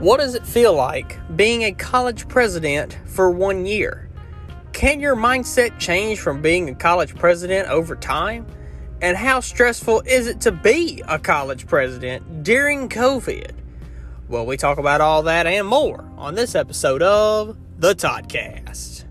What does it feel like being a college president for 1 year? Can your mindset change from being a college president over time? And how stressful is it to be a college president during COVID? Well, we talk about all that and more on this episode of the Toddcast.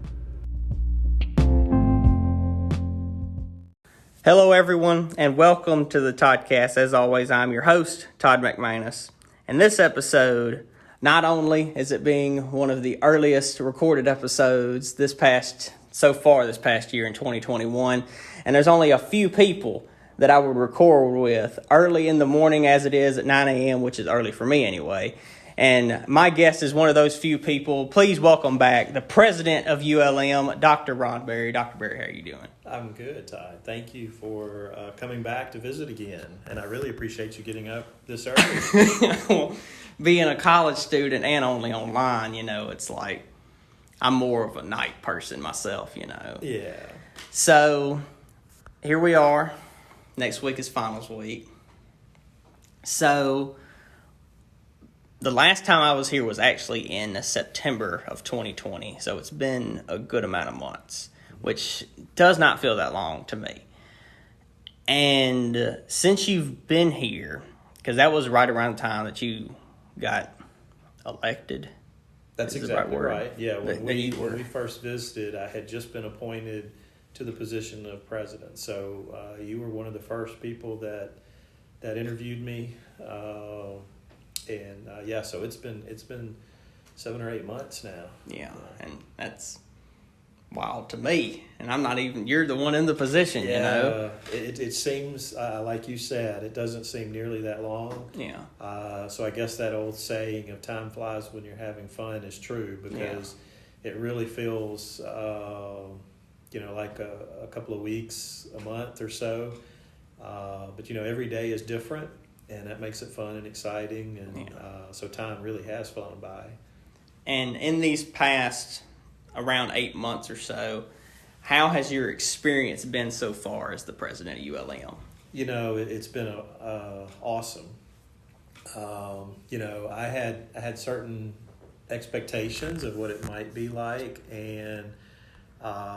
Hello, everyone, and welcome to the Toddcast. As always, I'm your host, Todd McManus. And this episode, not only is it being one of the earliest recorded episodes this past year in 2021, and there's only a few people that I would record with early in the morning as it is at 9 a.m., which is early for me anyway. And my guest is one of those few people. Please welcome back the president of ULM, Dr. Ron Berry. Dr. Berry, how are you doing? I'm good, Todd. Thank you for coming back to visit again. And I really appreciate you getting up this early. Well, being a college student and only online, it's like I'm more of a night person myself, Yeah. So here we are. Next week is finals week. So the last time I was here was actually in September of 2020. So it's been a good amount of months, which does not feel that long to me. And since you've been here, because that was right around the time that you got elected. That's exactly right. Yeah, when we first visited, I had just been appointed to the position of president. So you were one of the first people that interviewed me. So it's been 7 or 8 months now. Yeah, and that's wild to me. And I'm not even, you're the one in the position, It seems, like you said, it doesn't seem nearly that long. Yeah. So I guess that old saying of time flies when you're having fun is true, because it really feels, like a couple of weeks, a month or so. But every day is different, and that makes it fun and exciting. And so time really has flown by. And in these past around 8 months or so, how has your experience been so far as the president of ULM? It's been awesome. I had certain expectations of what it might be like, and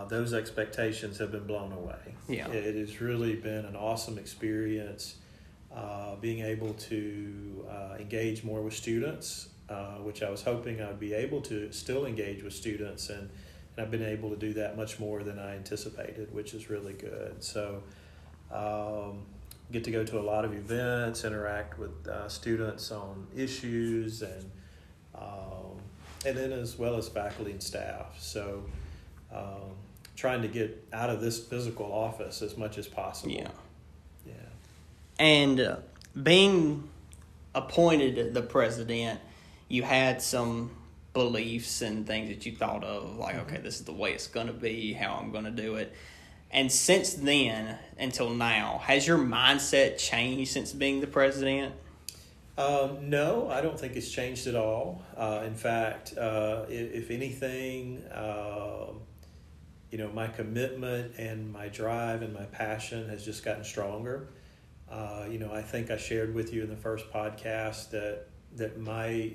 those expectations have been blown away. Yeah. It has really been an awesome experience, being able to engage more with students, which I was hoping I would be able to still engage with students, and I've been able to do that much more than I anticipated, which is really good. So get to go to a lot of events, interact with students on issues, and then as well as faculty and staff. So trying to get out of this physical office as much as possible. Yeah. Yeah. And being appointed the president, you had some beliefs and things that you thought of, like, okay, this is the way it's going to be, how I'm going to do it. And since then until now, has your mindset changed since being the president? No, I don't think it's changed at all. In fact, if anything, my commitment and my drive and my passion has just gotten stronger. I think I shared with you in the first podcast that my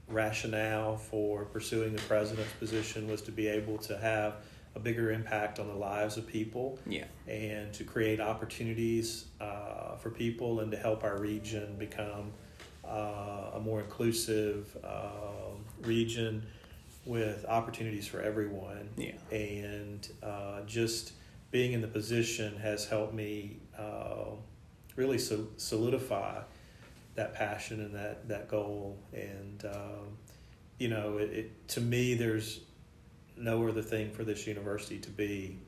rationale for pursuing the president's position was to be able to have a bigger impact on the lives of people, and to create opportunities for people, and to help our region become a more inclusive region with opportunities for everyone. And just being in the position has helped me really solidify that passion and that goal. And to me, there's no other thing for this university to be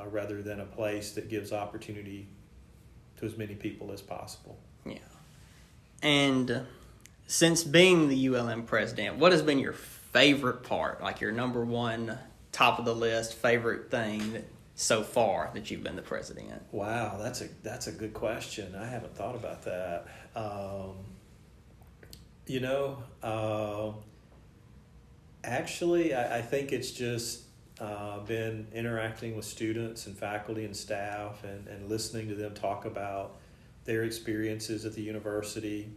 rather than a place that gives opportunity to as many people as possible. Yeah. And since being the ULM president, what has been your favorite part, like your number one, top of the list favorite thing so far that you've been the president? Wow, that's a good question. I haven't thought about that. Actually, I think it's just been interacting with students and faculty and staff, and listening to them talk about their experiences at the university,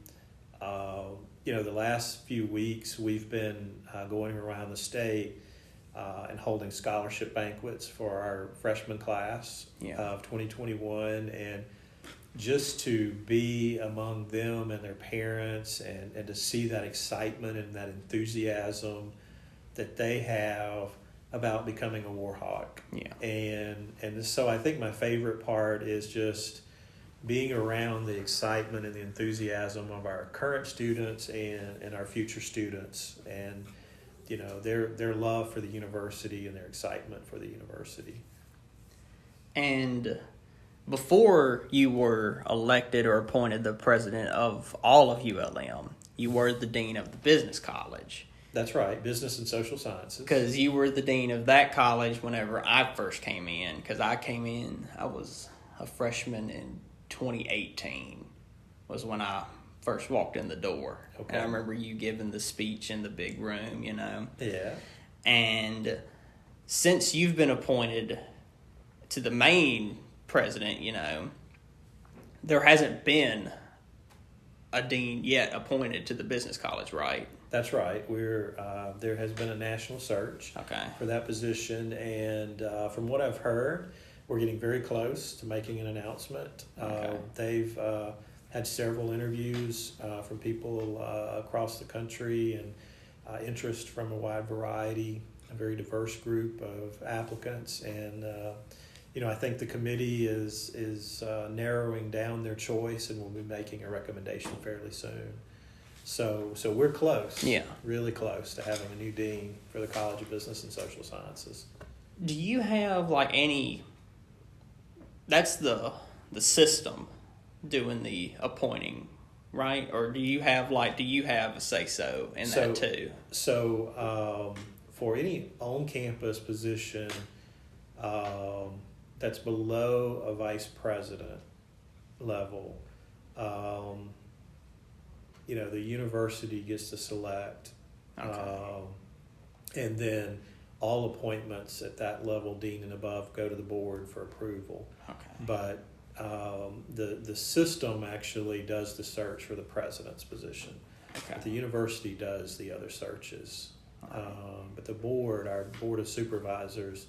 The last few weeks we've been going around the state and holding scholarship banquets for our freshman class of 2021, and just to be among them and their parents and to see that excitement and that enthusiasm that they have about becoming a Warhawk. And so I think my favorite part is just being around the excitement and the enthusiasm of our current students and our future students, and their love for the university and their excitement for the university. And before you were elected or appointed the president of all of ULM, you were the dean of the business college. That's right, business and social sciences. Because you were the dean of that college whenever I first came in. Because I was a freshman in 2018 was when I first walked in the door. Okay. And I remember you giving the speech in the big room, Yeah. And since you've been appointed to the main president, there hasn't been a dean yet appointed to the business college, right? That's right. There has been a national search for that position, and from what I've heard, we're getting very close to making an announcement. They've had several interviews from people across the country, and interest from a wide variety, a very diverse group of applicants, and I think the committee is narrowing down their choice, and will be making a recommendation fairly soon. So we're close, really close to having a new dean for the College of Business and Social Sciences. Do you have that's the system doing the appointing, right? Or do you have a say-so in that too? So for any on-campus position that's below a vice president level, the university gets to select, and then all appointments at that level, dean and above, go to the board for approval. But the system actually does the search for the president's position. But the university does the other searches. But our board of supervisors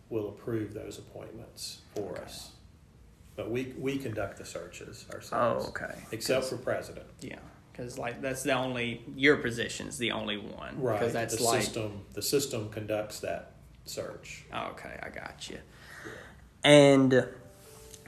will approve those appointments for us. But we conduct the searches ourselves. Except for president. Yeah. Because that's your position's the only one. Right. Because that's the system conducts that search. Okay, I got you. And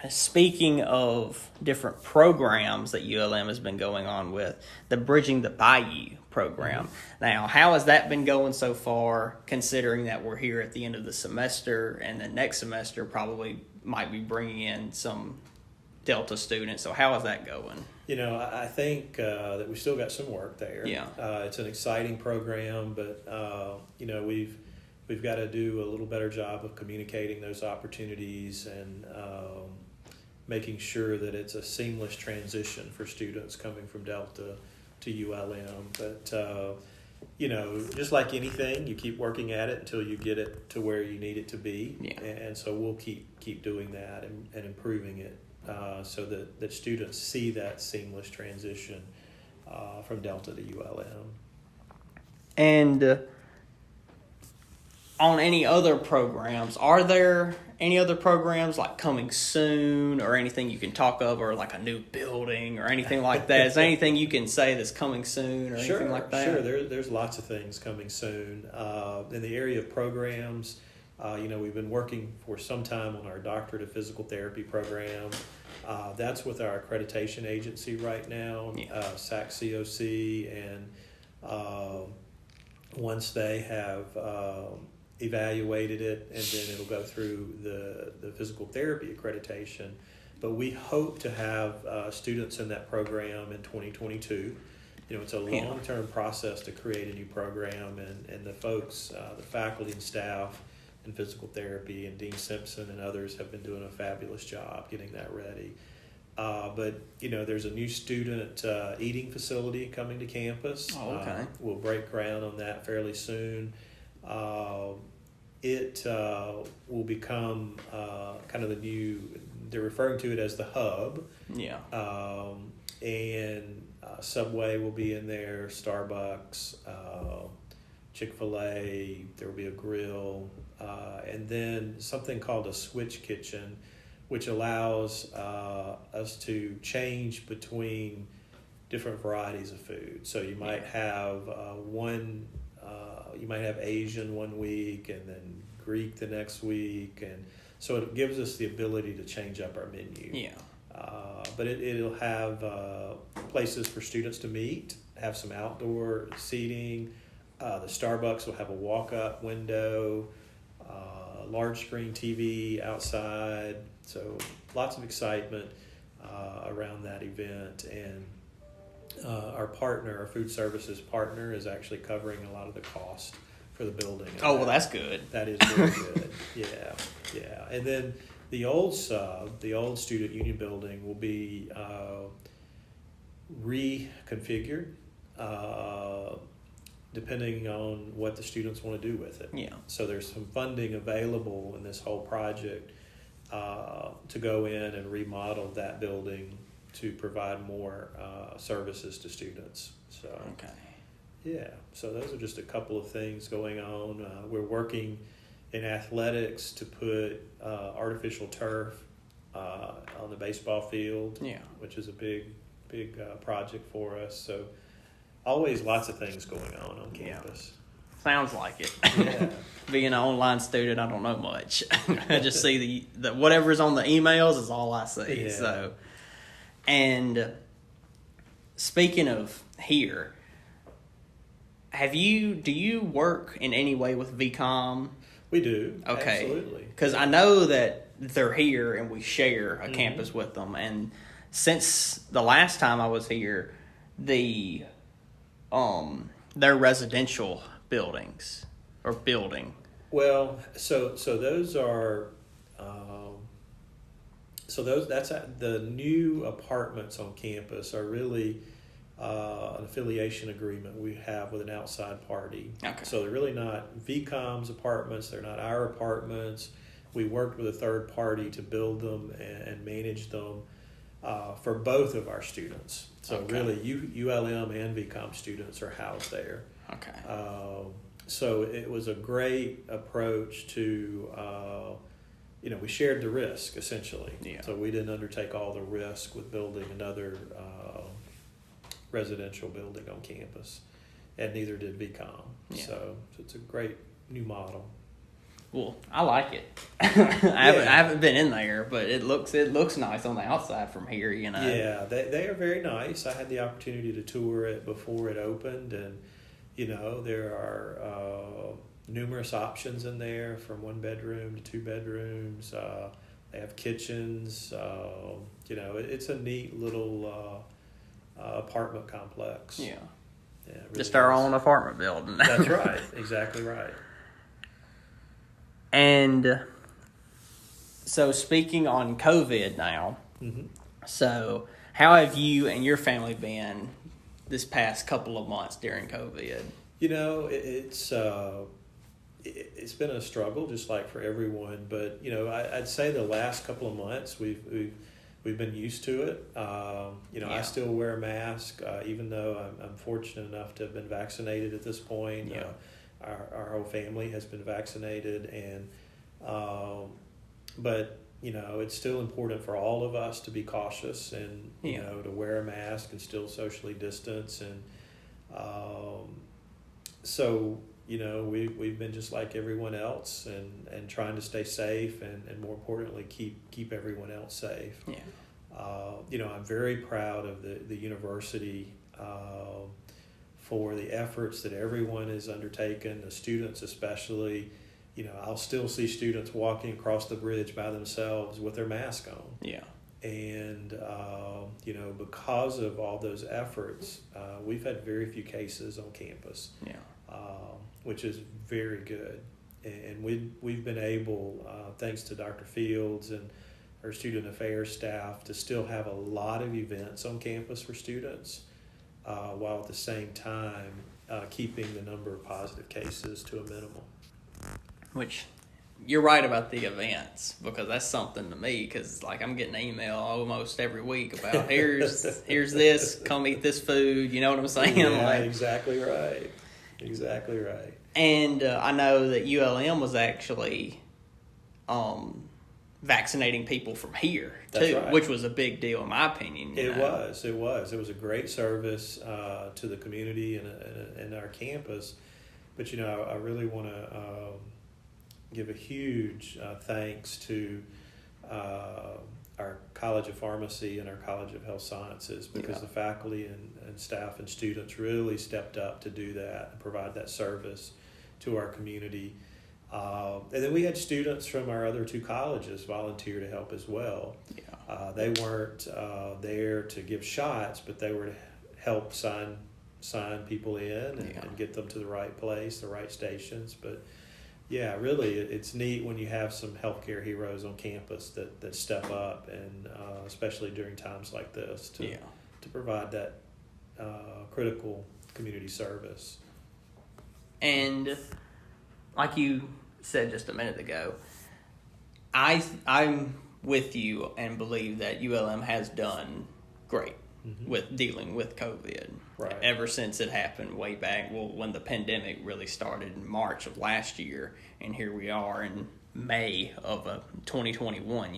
speaking of different programs that ULM has been going on with, the Bridging the Bayou program. Now, how has that been going so far, considering that we're here at the end of the semester, and the next semester probably might be bringing in some Delta students? So how is that going? I think that we still got some work there. It's an exciting program, but we've got to do a little better job of communicating those opportunities and making sure that it's a seamless transition for students coming from Delta to ULM. But just like anything, you keep working at it until you get it to where you need it to be. And so we'll keep doing that and improving it. So that students see that seamless transition from Delta to ULM. And on any other programs, are there any other programs coming soon, or anything you can talk of, or a new building or anything like that? Is there anything you can say that's coming soon or anything like that? Sure. There's lots of things coming soon. In the area of programs, we've been working for some time on our doctorate of physical therapy program. That's with our accreditation agency right now, SAC-COC, and once they have evaluated it, and then it'll go through the physical therapy accreditation. But we hope to have students in that program in 2022. It's a long-term process to create a new program, and the folks, the faculty and staff in physical therapy, and Dean Simpson and others have been doing a fabulous job getting that ready. But there's a new student eating facility coming to campus. We'll break ground on that fairly soon. It will become kind of the new, they're referring to it as the hub. And Subway will be in there, Starbucks, Chick-fil-A, there will be a grill, and then something called a switch kitchen, which allows us to change between different varieties of food. So you might have you might have Asian one week and then Greek the next week, and so it gives us the ability to change up our menu. Yeah. But it'll have places for students to meet, have some outdoor seating. The Starbucks will have a walk-up window, large screen TV outside. So lots of excitement around that event. And our food services partner, is actually covering a lot of the cost for the building. Oh, well, that's good. That is very good. Yeah. And then the old student union building will be reconfigured depending on what the students want to do with it. Yeah. So there's some funding available in this whole project to go in and remodel that building to provide more services to students. So Okay. yeah, so those are just a couple of things going on. We're working in athletics to put artificial turf on the baseball field, which is a big project for us. So always lots of things going on campus. Sounds like it. Yeah. Being an online student, I don't know much. I just see the whatever's on the emails is all I see. Yeah. So, and speaking of here, do you work in any way with VCOM? We do. Okay. Absolutely. Because I know that they're here and we share a campus with them. And since the last time I was here, their residential buildings or building. Well, so those are the new apartments on campus are really an affiliation agreement we have with an outside party. Okay. So they're really not VCOM's apartments. They're not our apartments. We worked with a third party to build them and manage them for both of our students. So really, ULM and VCOM students are housed there. Okay. So it was a great approach to, we shared the risk essentially. Yeah. So we didn't undertake all the risk with building another residential building on campus, and neither did VCOM. Yeah. So it's a great new model. Well, I like it. I haven't been in there, but it looks nice on the outside from here. Yeah, they are very nice. I had the opportunity to tour it before it opened, and there are numerous options in there, from 1 bedroom to 2 bedrooms. They have kitchens. It's a neat little apartment complex. Yeah. Yeah, it really Just our is. own apartment building. That's right. Exactly right. And so, speaking on COVID now, so how have you and your family been this past couple of months during COVID? It's been a struggle, just like for everyone. But I'd say the last couple of months we've been used to it. I still wear a mask, even though I'm fortunate enough to have been vaccinated at this point. Yeah. Our whole family has been vaccinated, and but it's still important for all of us to be cautious and to wear a mask and still socially distance, and so we've been just like everyone else, and trying to stay safe, and more importantly keep everyone else safe. I'm very proud of the university for the efforts that everyone has undertaken, the students especially. I'll still see students walking across the bridge by themselves with their mask on. Yeah. And, because of all those efforts, we've had very few cases on campus. Yeah. Which is very good. And we've been able, thanks to Dr. Fields and our student affairs staff, to still have a lot of events on campus for students, while at the same time keeping the number of positive cases to a minimum. Which you're right about the events, because that's something to me, because like I'm getting an email almost every week about here's this, come eat this food, you know what I'm saying? Yeah, like, exactly right. Exactly right. And I know that ULM was actually vaccinating people from here too, Right. which was a big deal in my opinion. It was a great service to the community and our campus. But I really want to give a huge thanks to our College of Pharmacy and our College of Health Sciences, because the faculty and staff and students really stepped up to do that and provide that service to our community. And then we had students from our other two colleges volunteer to help as well. They weren't there to give shots, but they were to help sign people in and get them to the right place, the right stations. But yeah, really, it's neat when you have some healthcare heroes on campus that step up, and especially during times like this, to provide that critical community service. And like you said just a minute ago, I'm with you and believe that ULM has done great with dealing with COVID. Right. Ever since it happened way back, when the pandemic really started in March of last year, and here we are in May of 2021,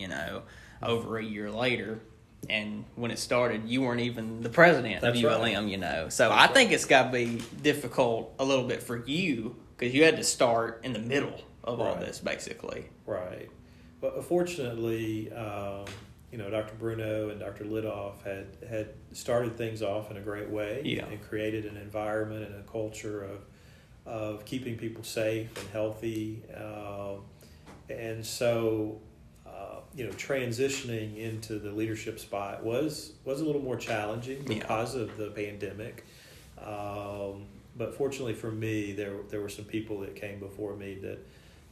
over a year later. And when it started, you weren't even the president of ULM, So I think it's got to be difficult a little bit for you, because you had to start in the middle of all this, basically. Right. But fortunately, Dr. Bruno and Dr. Lidoff had started things off in a great way and created an environment and a culture of keeping people safe and healthy. And so, transitioning into the leadership spot was a little more challenging because of the pandemic. But fortunately for me, there were some people that came before me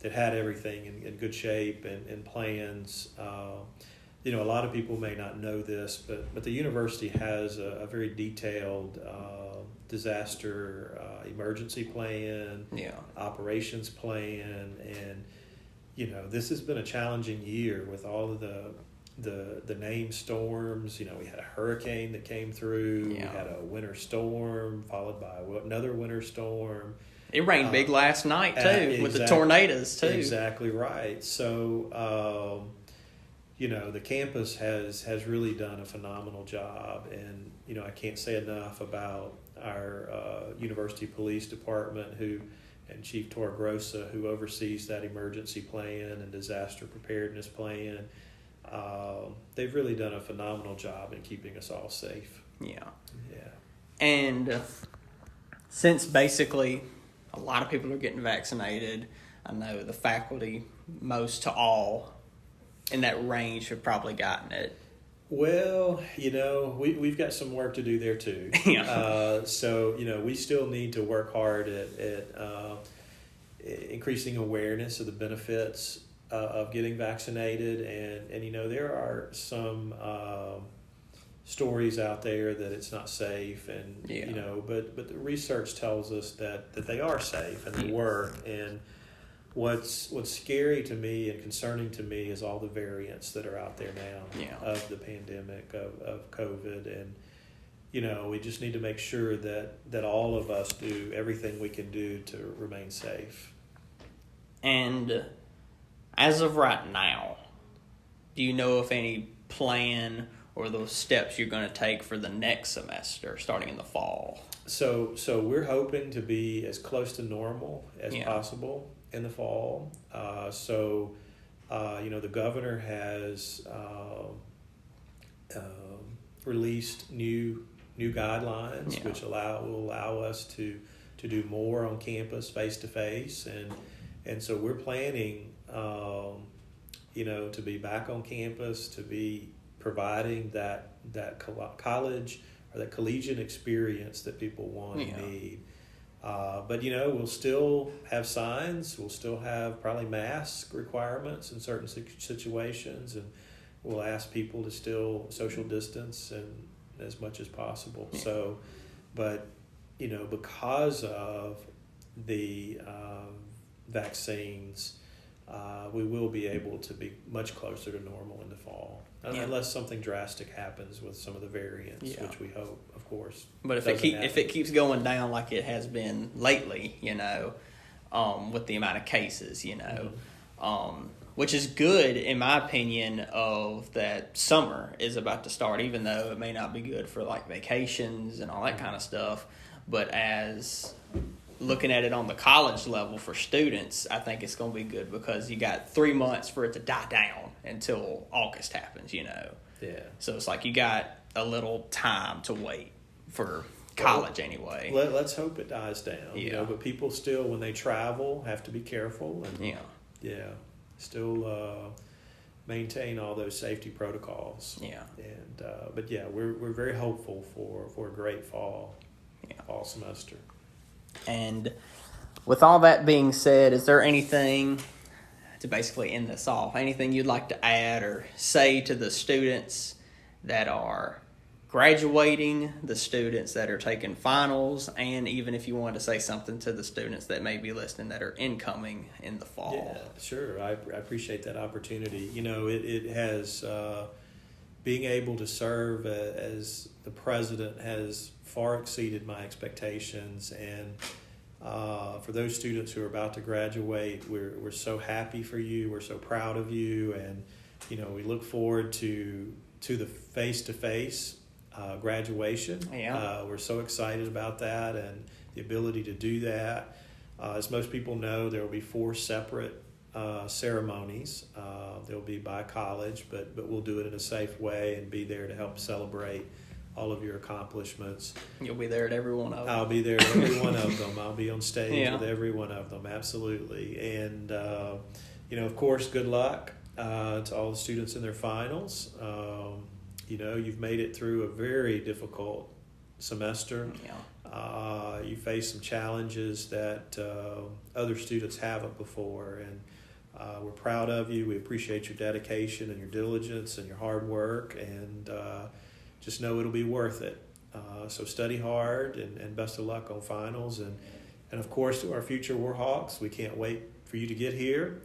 that had everything in good shape and plans. A lot of people may not know this, but the university has a very detailed disaster emergency plan, operations plan, and this has been a challenging year with all of the named storms. We had a hurricane that came through. We had a winter storm followed by another winter storm. It rained big last night too, with the tornadoes too. Exactly right. So, the campus has really done a phenomenal job, and I can't say enough about our university police department and Chief Torgrosa, who oversees that emergency plan and disaster preparedness plan. They've really done a phenomenal job in keeping us all safe. Yeah. And since basically a lot of people are getting vaccinated, I know the faculty, most to all in that range, have probably gotten it. Well, we've got some work to do there too. So, we still need to work hard at increasing awareness of the benefits of getting vaccinated. And there are some stories out there that it's not safe, and but the research tells us that they are safe and they work. And what's scary to me and concerning to me is all the variants that are out there now of the pandemic of COVID. And we just need to make sure that all of us do everything we can do to remain safe. And as of right now, do you know of any plan or those steps you're going to take for the next semester starting in the fall? So we're hoping to be as close to normal as possible in the fall. The governor has released new guidelines, which will allow us to do more on campus face to face, and so we're planning to be back on campus, to be providing that college or that collegiate experience that people want and need. But we'll still have signs. We'll still have probably mask requirements in certain situations, and we'll ask people to still social distance and as much as possible. So, but because of the vaccines, we will be able to be much closer to normal in the fall, unless something drastic happens with some of the variants, which we hope, of course. But if it keeps going down like it has been lately, with the amount of cases, which is good in my opinion of that summer is about to start, even though it may not be good for like vacations and all that kind of stuff. But as looking at it on the college level for students, I think it's going to be good because you got 3 months for it to die down until August happens, Yeah. So it's like you got a little time to wait for college anyway. Let's hope it dies down, but people still, when they travel, have to be careful and still maintain all those safety protocols. And we're very hopeful for a great fall semester. And with all that being said, is there anything, to basically end this off, anything you'd like to add or say to the students that are graduating, the students that are taking finals, and even if you wanted to say something to the students that may be listening that are incoming in the fall? Yeah, sure. I appreciate that opportunity. It has, being able to serve as the president has far exceeded my expectations, and for those students who are about to graduate, we're so happy for you. We're so proud of you, and we look forward to the face-to-face graduation. We're so excited about that and the ability to do that. As most people know, there will be 4 separate ceremonies. They'll be by college, but we'll do it in a safe way and be there to help celebrate all of your accomplishments. You'll be there at every one of them. I'll be there at every one of them. I'll be on stage with every one of them, absolutely. And, of course, good luck to all the students in their finals. You've made it through a very difficult semester. You face some challenges that other students haven't before, and we're proud of you. We appreciate your dedication and your diligence and your hard work, and just know it'll be worth it. So study hard, and best of luck on finals. And of course, to our future Warhawks, we can't wait for you to get here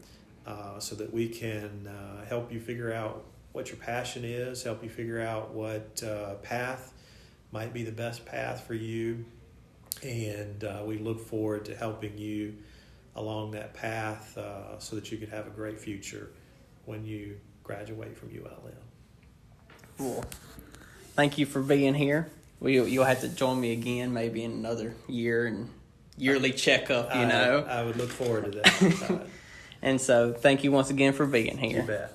so that we can help you figure out what your passion is, help you figure out what path might be the best path for you. And we look forward to helping you along that path so that you can have a great future when you graduate from ULM. Cool. Thank you for being here. You'll have to join me again maybe in another year and yearly checkup, I would look forward to that. And so thank you once again for being here. You bet.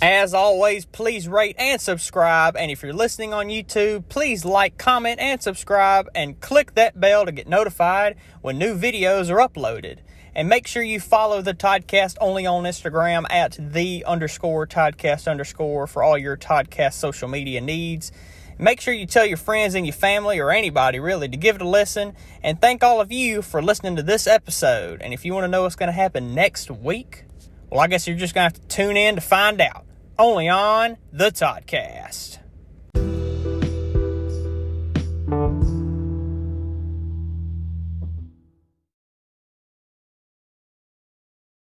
As always, please rate and subscribe. And if you're listening on YouTube, please like, comment, and subscribe. And click that bell to get notified when new videos are uploaded. And make sure you follow the Toddcast only on Instagram at @the_Toddcast_ for all your Toddcast social media needs. Make sure you tell your friends and your family or anybody really to give it a listen. And thank all of you for listening to this episode. And if you want to know what's going to happen next week, well, I guess you're just going to have to tune in to find out. Only on the Toddcast.